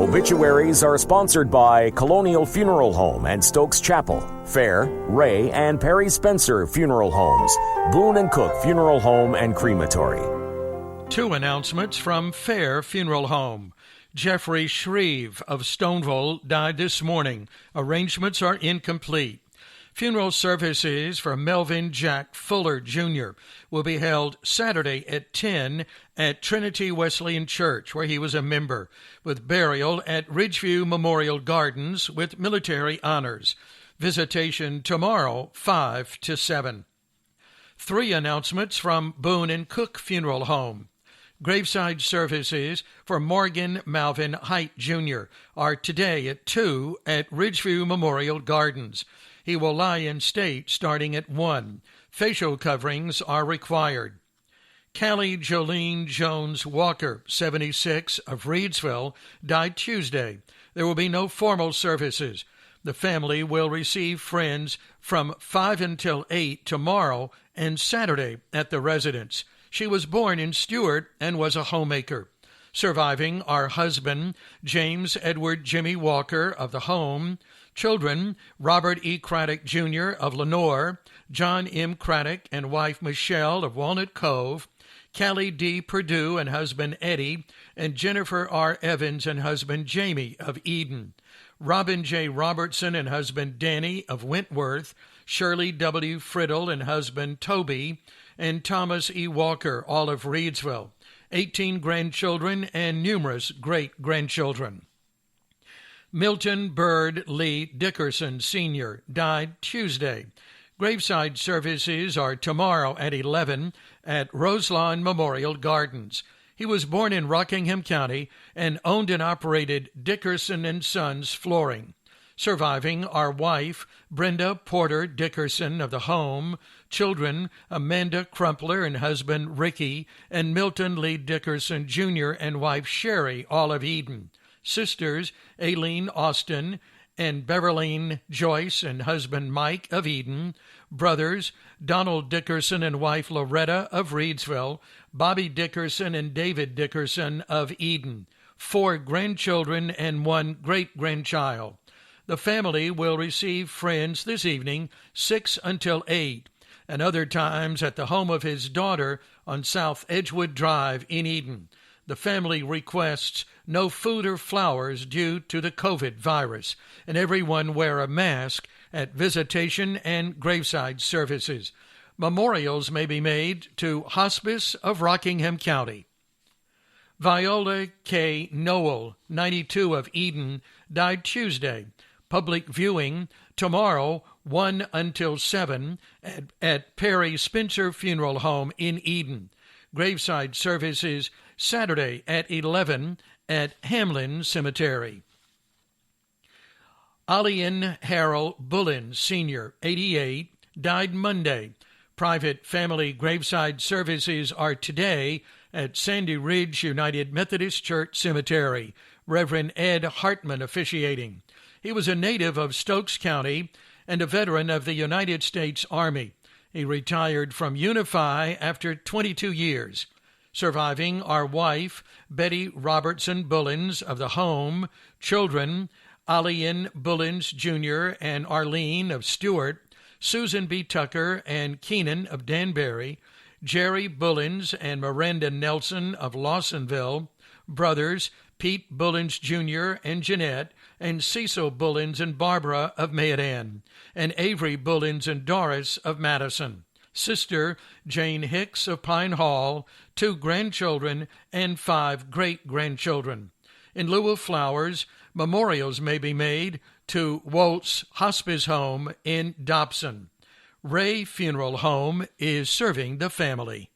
Obituaries are sponsored by Colonial Funeral Home and Stokes Chapel, Fair, Ray, and Perry Spencer Funeral Homes, Boone & Cook Funeral Home and Crematory. Two announcements from Fair Funeral Home. Jeffrey Shreve of Stoneville died this morning. Arrangements are incomplete. Funeral services for Melvin Jack Fuller, Jr. will be held Saturday at 10 at Trinity Wesleyan Church, where he was a member, with burial at Ridgeview Memorial Gardens with military honors. Visitation tomorrow, 5 to 7. Three announcements from Boone & Cook Funeral Home. Graveside services for Morgan Malvin Height, Jr. are today at 2 at Ridgeview Memorial Gardens. He will lie in state starting at 1. Facial coverings are required. Callie Jolene Jones Walker, 76, of Reedsville, died Tuesday. There will be no formal services. The family will receive friends from 5 until 8 tomorrow and Saturday at the residence. She was born in Stewart and was a homemaker. Surviving are husband, James Edward Jimmy Walker of the home, children, Robert E. Craddock, Jr. of Lenore, John M. Craddock and wife Michelle of Walnut Cove, Callie D. Perdue and husband Eddie, and Jennifer R. Evans and husband Jamie of Eden, Robin J. Robertson and husband Danny of Wentworth, Shirley W. Friddle and husband Toby, and Thomas E. Walker, all of Reedsville, 18 grandchildren and numerous great-grandchildren. Milton Bird Lee Dickerson, Sr., died Tuesday. Graveside services are tomorrow at 11 at Roselawn Memorial Gardens. He was born in Rockingham County and owned and operated Dickerson & Sons Flooring. Surviving are wife, Brenda Porter Dickerson of the home, children, Amanda Crumpler and husband Ricky, and Milton Lee Dickerson, Jr. and wife Sherry, all of Eden. Sisters, Aileen Austin and Beverline Joyce and husband Mike of Eden. Brothers, Donald Dickerson and wife Loretta of Reedsville, Bobby Dickerson and David Dickerson of Eden. 4 grandchildren and 1 great-grandchild. The family will receive friends this evening, 6 until 8, and other times at the home of his daughter on South Edgewood Drive in Eden. The family requests no food or flowers due to the COVID virus, and everyone wear a mask at visitation and graveside services. Memorials may be made to Hospice of Rockingham County. Viola K. Noel, 92 of Eden, died Tuesday. Public viewing tomorrow, 1 until 7, at Perry Spencer Funeral Home in Eden. Graveside services Saturday at 11 at Hamlin Cemetery. Alian Harold Bullen, Sr., 88, died Monday. Private family graveside services are today at Sandy Ridge United Methodist Church Cemetery. Reverend Ed Hartman officiating. He was a native of Stokes County and a veteran of the United States Army. He retired from Unify after 22 years. Surviving are wife, Betty Robertson Bullens of the home, children, Alian Bullens Jr. and Arlene of Stewart, Susan B. Tucker and Keenan of Danbury, Jerry Bullens and Miranda Nelson of Lawsonville, brothers Pete Bullens Jr. and Jeanette, and Cecil Bullens and Barbara of Mayodan, and Avery Bullens and Doris of Madison. Sister Jane Hicks of Pine Hall, 2 grandchildren, and 5 great-grandchildren. In lieu of flowers, memorials may be made to Woltz Hospice Home in Dobson. Ray Funeral Home is serving the family.